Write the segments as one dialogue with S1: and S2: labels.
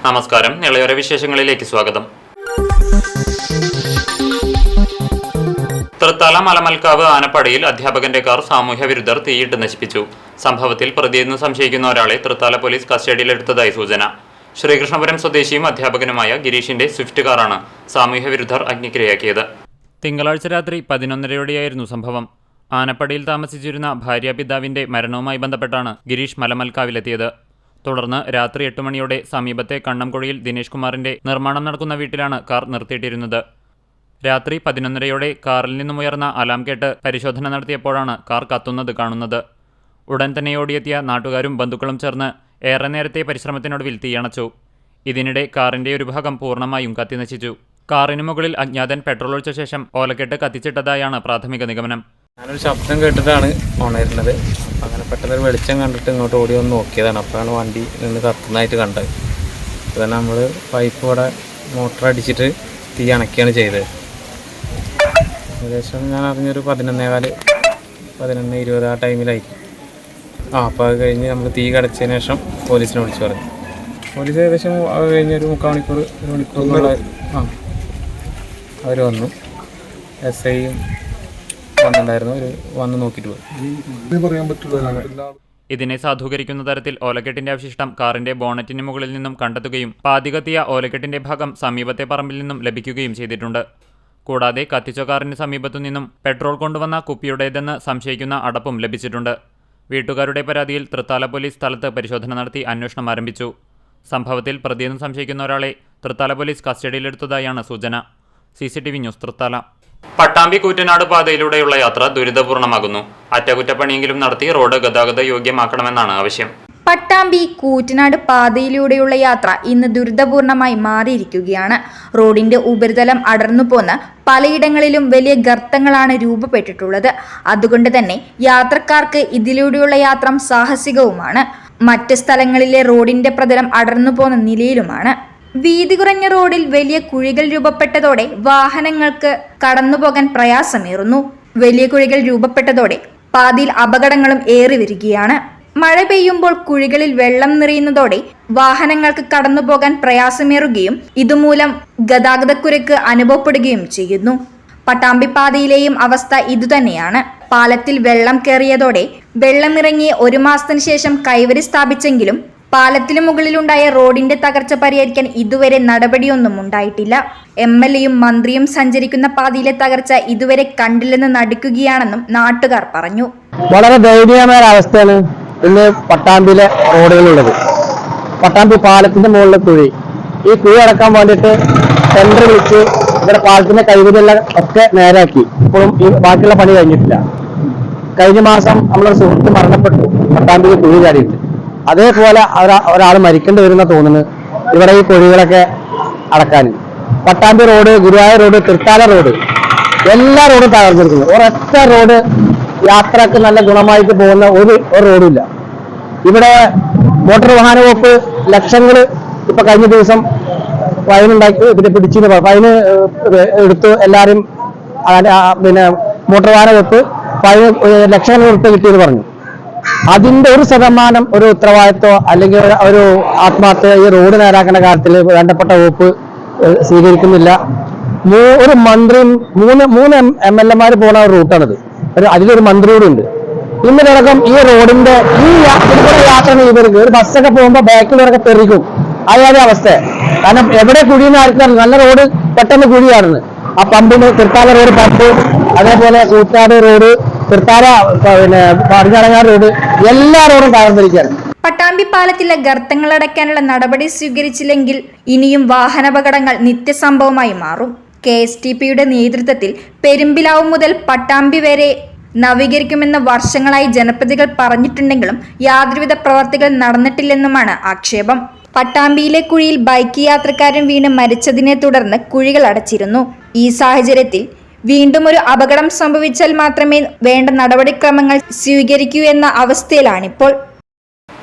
S1: നമസ്കാരം. ഇളയോര വിശേഷങ്ങളിലേക്ക് സ്വാഗതം. തൃത്താല മലമൽക്കാവ് ആനപ്പടിയിൽ അധ്യാപകന്റെ കാർ സാമൂഹ്യ വിരുദ്ധർ തീയിട്ട് നശിപ്പിച്ചു. സംഭവത്തിൽ പ്രതിയെന്ന് സംശയിക്കുന്ന ഒരാളെ തൃത്താല പോലീസ് കസ്റ്റഡിയിലെടുത്തതായി സൂചന. ശ്രീകൃഷ്ണപുരം സ്വദേശിയും അധ്യാപകനുമായ ഗിരീഷിന്റെ സ്വിഫ്റ്റ് കാറാണ് സാമൂഹ്യ വിരുദ്ധർ അഗ്നിക്കിരയാക്കിയത്. തിങ്കളാഴ്ച രാത്രി 11:30യോടെയായിരുന്നു സംഭവം. ആനപ്പടിയിൽ താമസിച്ചിരുന്ന ഭാര്യാപിതാവിന്റെ മരണവുമായി ബന്ധപ്പെട്ടാണ് ഗിരീഷ് മലമൽക്കാവിലെത്തിയത്. തുടർന്ന് രാത്രി 8 മണിയോടെ സമീപത്തെ കണ്ണംകുഴിയിൽ ദിനേഷ് കുമാറിന്റെ നിർമ്മാണം നടക്കുന്ന വീട്ടിലാണ് കാർ നിർത്തിയിട്ടിരുന്നത്. രാത്രി 11:30യോടെ കാറിൽ നിന്നുമുയർന്ന അലാം കേട്ട് പരിശോധന നടത്തിയപ്പോഴാണ് കാർ കത്തുന്നത് കാണുന്നത്. ഉടൻ തന്നെ ഓടിയെത്തിയ നാട്ടുകാരും ബന്ധുക്കളും ചേർന്ന് ഏറെ നേരത്തെ പരിശ്രമത്തിനൊടുവിൽ തീയണച്ചു. ഇതിനിടെ കാറിന്റെ ഒരു ഭാഗം പൂർണ്ണമായും കത്തിനശിച്ചു. കാറിന് മുകളിൽ അജ്ഞാതൻ പെട്രോൾ ഒഴിച്ച ശേഷം ഓലക്കെട്ട് കത്തിച്ചിട്ടതായാണ് പ്രാഥമിക നിഗമനം.
S2: ഞാനൊരു ശബ്ദം കേട്ടിട്ടാണ് ഉണരുന്നത്. അങ്ങനെ പെട്ടെന്നൊരു വെളിച്ചം കണ്ടിട്ട് ഇങ്ങോട്ട് ഓടി വന്ന് നോക്കിയതാണ്. അപ്പോഴാണ് വണ്ടി നിന്ന് കത്തുന്നതായിട്ട് കണ്ടത്. അപ്പോൾ തന്നെ നമ്മൾ പൈപ്പ് ഇവിടെ മോട്ടർ അടിച്ചിട്ട് തീ അണയ്ക്കുകയാണ് ചെയ്തത്. ഏകദേശം ഞാൻ അറിഞ്ഞൊരു 11:15 ആ ടൈമിലായി. അപ്പോൾ അത് കഴിഞ്ഞ് നമ്മൾ തീ കടച്ചതിന് ശേഷം പോലീസിനെ വിളിച്ചു പറഞ്ഞു. പോലീസ് ഏകദേശം അത് കഴിഞ്ഞ് ഒരു 1 മണിക്കൂറിനുള്ള അവർ വന്നു. SIയും വന്നിട്ടുണ്ടായിരുന്നു. വന്ന് നോക്കിയിട്ട് പോയി.
S1: ഇതിനെ സാധൂകരിക്കുന്ന തരത്തിൽ ഓലക്കെട്ടിന്റെ അവശിഷ്ടം കാറിന്റെ ബോണറ്റിന് മുകളിൽ നിന്നും കണ്ടെത്തുകയും പാതി കത്തിയ ഓലക്കെട്ടിന്റെ ഭാഗം സമീപത്തെ പറമ്പിൽ നിന്നും ലഭിക്കുകയും ചെയ്തിട്ടുണ്ട്. കൂടാതെ കത്തിച്ച കാറിന് സമീപത്തു നിന്നും പെട്രോൾ കൊണ്ടുവന്ന കുപ്പിയുടേതെന്ന് സംശയിക്കുന്ന അടപ്പും ലഭിച്ചിട്ടുണ്ട്. വീട്ടുകാരുടെ പരാതിയിൽ തൃത്താല പോലീസ് സ്ഥലത്ത് പരിശോധന നടത്തി അന്വേഷണം ആരംഭിച്ചു. സംഭവത്തിൽ പ്രതിയെന്ന് സംശയിക്കുന്ന ഒരാളെ തൃത്താല പോലീസ് കസ്റ്റഡിയിലെടുത്തതായാണ് സൂചന. CCTV news, Thrithala. പട്ടാമ്പി കൂറ്റനാട് പാതയിലൂടെയുള്ള യാത്ര ദുരിതപൂർണമാകുന്നു. അറ്റകുറ്റപ്പണിയെങ്കിലും നടത്തി റോഡ് ഗതാഗത യോഗ്യമാക്കണമെന്നാണ് ആവശ്യം.
S3: പട്ടാമ്പി കൂറ്റനാട് പാതയിലൂടെയുള്ള യാത്ര ഇന്ന് ദുരിതപൂർണമായി മാറിയിരിക്കുകയാണ്. റോഡിന്റെ ഉപരിതലം അടർന്നു പോന്ന് പലയിടങ്ങളിലും വലിയ ഗർത്തങ്ങളാണ് രൂപപ്പെട്ടിട്ടുള്ളത്. അതുകൊണ്ട് തന്നെ യാത്രക്കാർക്ക് ഇതിലൂടെയുള്ള യാത്ര സാഹസികവുമാണ്. മറ്റ് സ്ഥലങ്ങളിലെ റോഡിന്റെ പ്രതലം അടർന്നു പോന്ന നിലയിലുമാണ്. വീതി കുറഞ്ഞ റോഡിൽ വലിയ കുഴികൾ രൂപപ്പെട്ടതോടെ വാഹനങ്ങൾക്ക് കടന്നുപോകാൻ പ്രയാസമേറുന്നു. വലിയ കുഴികൾ രൂപപ്പെട്ടതോടെ പാതിയിൽ അപകടങ്ങളും ഏറി വരികയാണ്. മഴ പെയ്യുമ്പോൾ കുഴികളിൽ വെള്ളം നിറയുന്നതോടെ വാഹനങ്ങൾക്ക് കടന്നുപോകാൻ പ്രയാസമേറുകയും ഇതുമൂലം ഗതാഗതക്കുരുക്ക് അനുഭവപ്പെടുകയും ചെയ്യുന്നു. പട്ടാമ്പി പാതയിലെയും അവസ്ഥ ഇതുതന്നെയാണ്. പാലത്തിൽ വെള്ളം കയറിയതോടെ വെള്ളമിറങ്ങി 1 മാസത്തിന് ശേഷം കൈവരി സ്ഥാപിച്ചെങ്കിലും പാലത്തിനു മുകളിലുണ്ടായ റോഡിന്റെ തകർച്ച പരിഹരിക്കാൻ ഇതുവരെ നടപടിയൊന്നും ഉണ്ടായിട്ടില്ല. MLAയും മന്ത്രിയും സഞ്ചരിക്കുന്ന പാതയിലെ തകർച്ച ഇതുവരെ കണ്ടില്ലെന്ന് നടിക്കുകയാണെന്നും നാട്ടുകാർ പറഞ്ഞു.
S4: വളരെ ദയനീയമായ അവസ്ഥയാണ് ഇന്ന് പട്ടാമ്പിയിലെ റോഡുകളുള്ളത്. പട്ടാമ്പി പാലത്തിന്റെ മുകളിലെ കുഴി, ഈ കുഴി അടക്കാൻ വേണ്ടിയിട്ട് ടെൻഡർ വിളിച്ച് ഇവിടെ പാലത്തിന്റെ കൈവരിയെല്ലാം ഒക്കെ നേരാക്കി. ഇപ്പോഴും ഈ ബാക്കിയുള്ള പണി കഴിഞ്ഞിട്ടില്ല. കഴിഞ്ഞ മാസം നമ്മളൊരു സുഹൃത്ത് മരണപ്പെട്ടു പട്ടാമ്പിയിൽ കുഴി ചാടിയിട്ട്. അതേപോലെ ഒരാൾ മരിക്കേണ്ടി വരുന്ന തോന്നുന്നു ഇവിടെ ഈ കുഴികളൊക്കെ അടക്കാൻ. Pattambi road, Guruvayur road, Thrithala road, എല്ലാ റോഡും തകർന്നിരിക്കുന്നു. ഒരൊറ്റ റോഡ് യാത്രക്ക് നല്ല ഗുണമായിട്ട് പോകുന്ന ഒരു റോഡുമില്ല. ഇവിടെ മോട്ടോർ വാഹന വകുപ്പ് ലക്ഷങ്ങൾ ഇപ്പൊ കഴിഞ്ഞ ദിവസം ഫൈനുണ്ടാക്കി പിടിച്ചിന് ഫൈന് എടുത്തു. എല്ലാവരും പിന്നെ മോട്ടോർ വാഹന വകുപ്പ് ഫൈന് ലക്ഷങ്ങൾ കൊടുത്ത് കിട്ടിയെന്ന് പറഞ്ഞു. അതിന്റെ 1% ഒരു ഉത്തരവാദിത്വം അല്ലെങ്കിൽ ഒരു ആത്മാർത്ഥത ഈ റോഡ് നേരാക്കുന്ന കാര്യത്തിൽ വേണ്ടപ്പെട്ട വകുപ്പ് സ്വീകരിക്കുന്നില്ല. ഒരു മന്ത്രിയും 3 MLAമാർ പോകുന്ന റൂട്ടാണിത്. അതിലൊരു മന്ത്രി കൂടി ഉണ്ട്. ഇന്നലടക്കം ഈ റോഡിന്റെ യാത്ര ചെയ്തവർക്ക് ഒരു ബസ്സൊക്കെ പോകുമ്പോൾ ബാക്കിലൊക്കെ തെറിക്കും. അതായത് അവസ്ഥ. കാരണം എവിടെ കുഴിയെന്ന് ആർക്കും നല്ല റോഡ് പെട്ടെന്ന് കുഴിയാണെന്ന്. ആ പമ്പിന് തൃത്താല റോഡ് പമ്പ്, അതേപോലെ കൂറ്റാട് റോഡ്, തൃത്താല പിന്നെ പടിഞ്ഞാറങ്ങാട് റോഡ്, എല്ലാ റോഡും തകർന്നിരിക്കുകയാണ്.
S3: പട്ടാമ്പി പാലത്തിലെ ഗർത്തങ്ങളടയ്ക്കാനുള്ള നടപടി സ്വീകരിച്ചില്ലെങ്കിൽ ഇനിയും വാഹനാപകടങ്ങൾ നിത്യസംഭവമായി മാറും. KSTPയുടെ നേതൃത്വത്തിൽ പെരുമ്പിലാവ് മുതൽ പട്ടാമ്പി വരെ നവീകരിക്കുമെന്ന് വർഷങ്ങളായി ജനപ്രതിനിധികൾ പറഞ്ഞിട്ടുണ്ടെങ്കിലും യാതൊരുവിധ പ്രവർത്തികൾ നടന്നിട്ടില്ലെന്നുമാണ് ആക്ഷേപം. പട്ടാമ്പിയിലെ കുഴിയിൽ ബൈക്ക് യാത്രക്കാരൻ വീണ് മരിച്ചതിനെ തുടർന്ന് കുഴികൾ അടച്ചിരുന്നു. ഈ സാഹചര്യത്തിൽ വീണ്ടും ഒരു അപകടം സംഭവിച്ചാൽ മാത്രമേ വേണ്ട നടപടിക്രമങ്ങൾ സ്വീകരിക്കൂ എന്ന അവസ്ഥയിലാണിപ്പോൾ.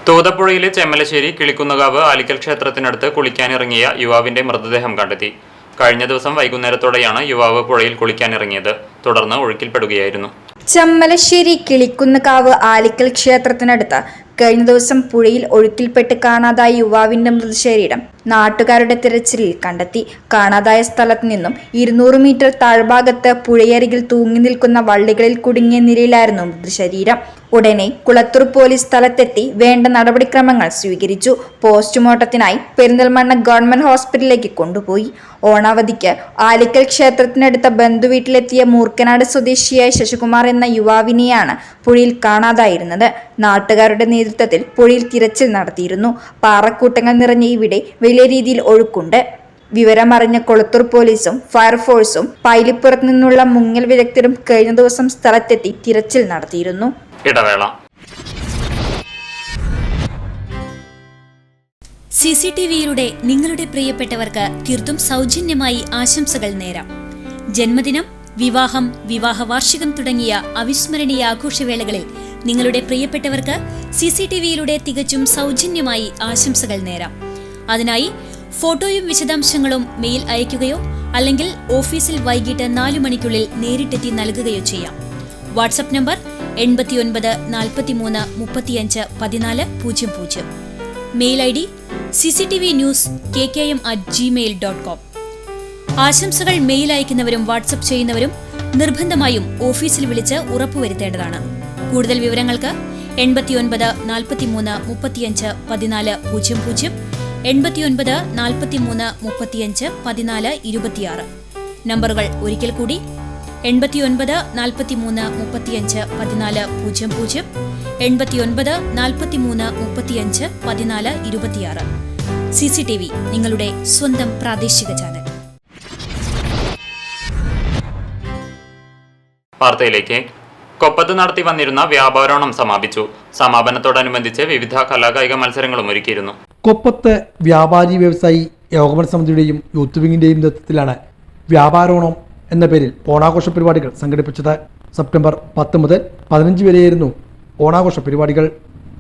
S1: തൂതപ്പുഴയിലെ ചെമ്മലശ്ശേരി കിളിക്കുന്നുകാവ് ആലിക്കൽ ക്ഷേത്രത്തിനടുത്ത് കുളിക്കാനിറങ്ങിയ യുവാവിന്റെ മൃതദേഹം കണ്ടെത്തി. കഴിഞ്ഞ ദിവസം വൈകുന്നേരത്തോടെയാണ് യുവാവ് പുഴയിൽ കുളിക്കാനിറങ്ങിയത്. തുടർന്ന് ഒഴുക്കിൽപ്പെടുകയായിരുന്നു.
S3: ചെമ്മലശ്ശേരി കിളിക്കുന്നുകാവ് ആലിക്കൽ ക്ഷേത്രത്തിനടുത്ത് കഴിഞ്ഞ ദിവസം പുഴയിൽ ഒഴുക്കിൽപ്പെട്ട് കാണാതായ യുവാവിന്റെ മൃതശരീരം നാട്ടുകാരുടെ തിരച്ചിലിൽ കണ്ടെത്തി. കാണാതായ സ്ഥലത്ത് നിന്നും 200 മീറ്റർ താഴ്ഭാഗത്ത് പുഴയരികിൽ തൂങ്ങി നിൽക്കുന്ന വള്ളികളിൽ കുടുങ്ങിയ നിലയിലായിരുന്നു മൃതശരീരം. ഉടനെ കുളത്തൂർ പോലീസ് സ്ഥലത്തെത്തി വേണ്ട നടപടിക്രമങ്ങൾ സ്വീകരിച്ചു. പോസ്റ്റ്മോർട്ടത്തിനായി പെരിന്തൽമണ്ണ ഗവൺമെന്റ് ഹോസ്പിറ്റലിലേക്ക് കൊണ്ടുപോയി. ഓണാവധിക്ക് ആലിക്കൽ ക്ഷേത്രത്തിനടുത്ത ബന്ധുവീട്ടിലെത്തിയ മൂർക്കനാട് സ്വദേശിയായ ശശികുമാർ എന്ന യുവാവിനെയാണ് പുഴയിൽ കാണാതായിരുന്നത്. നാട്ടുകാരുടെ നേതൃത്വത്തിൽ പുഴയിൽ തിരച്ചിൽ നടത്തിയിരുന്നു. പാറക്കൂട്ടങ്ങൾ നിറഞ്ഞ ഇവിടെ വലിയ രീതിയിൽ ഒഴുക്കുണ്ട്. വിവരമറിഞ്ഞ കൊളത്തൂർ പോലീസും ഫയർഫോഴ്സും പൈലിപ്പുറത്ത് നിന്നുള്ള മുങ്ങൽ വിദഗ്ധരും കഴിഞ്ഞ ദിവസം സ്ഥലത്തെത്തി തിരച്ചിൽ നടത്തിയിരുന്നു.
S1: ഇടവേള.
S5: CCTVയിലൂടെ നിങ്ങളുടെ പ്രിയപ്പെട്ടവർക്ക് തീർത്തും സൗജന്യമായി ആശംസകൾ നേരാം. ജന്മദിനം, വിവാഹം, വിവാഹ വാർഷികം തുടങ്ങിയ അവിസ്മരണീയ ആഘോഷവേളകളിൽ നിങ്ങളുടെ പ്രിയപ്പെട്ടവർക്ക് CCTVയിലൂടെ തികച്ചും സൗജന്യമായി ആശംസകൾ നേരാം. അതിനായി ഫോട്ടോയും വിശദാംശങ്ങളും മെയിൽ അയയ്ക്കുകയോ അല്ലെങ്കിൽ ഓഫീസിൽ വൈകിട്ട് 4 മണിക്കുള്ളിൽ നേരിട്ടെത്തി നൽകുകയോ ചെയ്യാം. WhatsApp number 89 43 35 14 00. Mail ID cctvnews@gmail.com. ആശംസകൾ മെയിൽ അയക്കുന്നവരും വാട്സ്ആപ്പ് ചെയ്യുന്നവരും നിർബന്ധമായും ഓഫീസിൽ വിളിച്ച് ഉറപ്പുവരുത്തേണ്ടതാണ്. കൂടുതൽ വിവരങ്ങൾക്ക് 89 43 35 14 00, 89 43 35 14 26. നമ്പറുകൾ ഒരിക്കൽ കൂടി 89 43 35 14 00, 89 43 35 14 26. CCTV, നിങ്ങളുടെ സ്വന്തം പ്രാദേശിക ചാനൽ.
S1: വാർത്തയിലേക്ക്. കൊപ്പത്ത് നടത്തി വന്നിരുന്ന വ്യാപാരോണം സമാപിച്ചു. സമാപനത്തോടനുബന്ധിച്ച് വിവിധ കലാകായിക മത്സരങ്ങളും ഒരുക്കിയിരുന്നു.
S6: കൊപ്പത്ത് വ്യാപാരി വ്യവസായി ഏകോപന സമിതിയുടെയും യൂത്ത് വിങ്ങിന്റെയും നേതൃത്വത്തിലാണ് വ്യാപാരോണം എന്ന പേരിൽ ഓണാഘോഷ പരിപാടികൾ സംഘടിപ്പിച്ചത്. സെപ്റ്റംബർ 10 മുതൽ 15 വരെയായിരുന്നു ഓണാഘോഷ പരിപാടികൾ.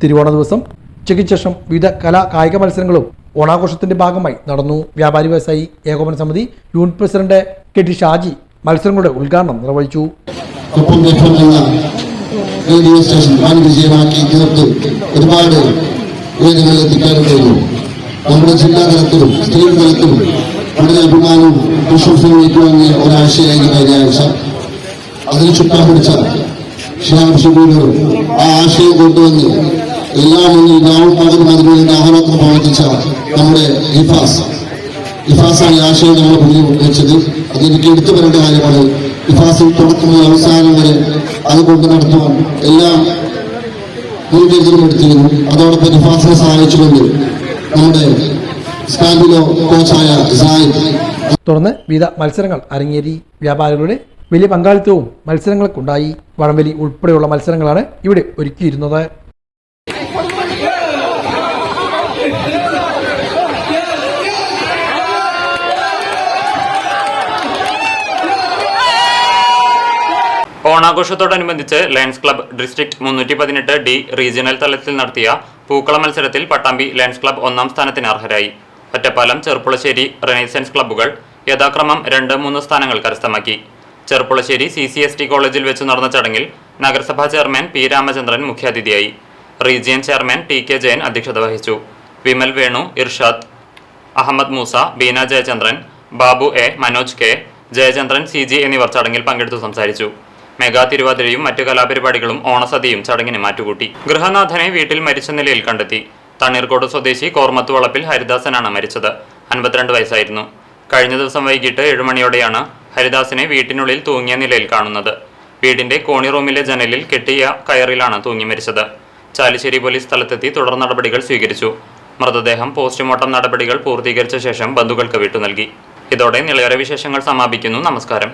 S6: തിരുവോണ ദിവസം ഉച്ചയ്ക്ക് ശേഷം വിവിധ കലാ കായിക മത്സരങ്ങളും ഓണാഘോഷത്തിന്റെ ഭാഗമായി നടന്നു. വ്യാപാരി വ്യവസായി ഏകോപന സമിതി യൂണിറ്റ് പ്രസിഡന്റ് KT ഷാജി മത്സരങ്ങളുടെ ഉദ്ഘാടനം നിർവഹിച്ചു.
S7: റേഡിയോ സ്റ്റേഷൻ വിജയമാക്കി തീർത്ത് ഒരുപാട് ഉയരങ്ങളിൽ എത്തിക്കാനും കഴിഞ്ഞു. നമ്മുടെ ജില്ലാ തലത്തിലും സ്റ്റേറ്റ് തലത്തിലും വളരെ അഭിമാനവും പ്രശംസയും ഏറ്റുവാങ്ങിയ ഒരാശയായി കഴിഞ്ഞ ആഴ്ച അതിന് ചുറ്റാൻ പിടിച്ച ശ്യാം ഷെഡ്യൂളുകൾ ആ ആശയം കൊണ്ടുവന്ന് എല്ലാ മുന്നിൽ ഗ്രാമപാകരും അതിനുവേണ്ടി ആഹ്ലാദം പ്രവർത്തിച്ച നമ്മുടെ ഇഫാസാണ് ഈ ആശയം നമ്മുടെ മുന്നിൽ വെച്ചത്. അതെനിക്ക് എടുത്തു വരേണ്ട കാര്യമാണ്. ഇഫാസിൽ തുടക്കം മുതൽ അവസാനം വരെ അതുകൊണ്ട് നടത്തുവാൻ എല്ലാം മുൻകരുതലും എടുത്തിരുന്നു. അതോടൊപ്പം ഇഫാസിനെ സഹായിച്ചുകൊണ്ട് നമ്മുടെ സ്റ്റാൻഡിലോ കോച്ചായ സായിദ്.
S6: തുടർന്ന് വിവിധ മത്സരങ്ങൾ അരങ്ങേറി. വ്യാപാരികളുടെ വലിയ പങ്കാളിത്തവും മത്സരങ്ങൾക്കുണ്ടായി. വടംവലി ഉൾപ്പെടെയുള്ള മത്സരങ്ങളാണ് ഇവിടെ ഒരുക്കിയിരുന്നത്.
S1: ഓണാഘോഷത്തോടനുബന്ധിച്ച് lions club district 318D regional തലത്തിൽ നടത്തിയ പൂക്കള മത്സരത്തിൽ പട്ടാമ്പി ലയൺസ് ക്ലബ്ബ് 1ാം സ്ഥാനത്തിന് അർഹരായി. ഒറ്റപ്പാലം, ചെറുപ്പുളശ്ശേരി റെനൈസൻസ് ക്ലബ്ബുകൾ യഥാക്രമം 2, 3 സ്ഥാനങ്ങൾ കരസ്ഥമാക്കി. ചെറുപ്പുളശ്ശേരി CCST കോളേജിൽ വെച്ച് നടന്ന ചടങ്ങിൽ നഗരസഭാ ചെയർമാൻ P. രാമചന്ദ്രൻ മുഖ്യാതിഥിയായി. റീജിയൻ ചെയർമാൻ TK ജയൻ അധ്യക്ഷത വഹിച്ചു. Vimal Venu, Irshad, Ahmed Musa, Beena Jayachandran, Babu A, Manoj K, Jayachandran CG എന്നിവർ ചടങ്ങിൽ പങ്കെടുത്തു സംസാരിച്ചു. മെഗാ തിരുവാതിരയും മറ്റു കലാപരിപാടികളും ഓണസദ്യയും ചടങ്ങിന് മാറ്റുകൂട്ടി. ഗൃഹനാഥനെ വീട്ടിൽ മരിച്ച നിലയിൽ കണ്ടെത്തി. തണ്ണീർക്കോട് സ്വദേശി കോർമത്ത് വളപ്പിൽ ഹരിദാസനാണ് മരിച്ചത്. 52 വയസ്സായിരുന്നു. കഴിഞ്ഞ ദിവസം വൈകിട്ട് 7 മണിയോടെയാണ് ഹരിദാസിനെ വീട്ടിനുള്ളിൽ തൂങ്ങിയ നിലയിൽ കാണുന്നത്. വീടിന്റെ കോണി റൂമിലെ ജനലിൽ കെട്ടിയ കയറിലാണ് തൂങ്ങി മരിച്ചത്. ചാലിശ്ശേരി പോലീസ് സ്ഥലത്തെത്തി തുടർ നടപടികൾ സ്വീകരിച്ചു. മൃതദേഹം പോസ്റ്റ്മോർട്ടം നടപടികൾ പൂർത്തീകരിച്ച ശേഷം ബന്ധുക്കൾക്ക് വിട്ടു നൽകി. ഇതോടെ നിളയറ വിശേഷങ്ങൾ സമാപിക്കുന്നു. നമസ്കാരം.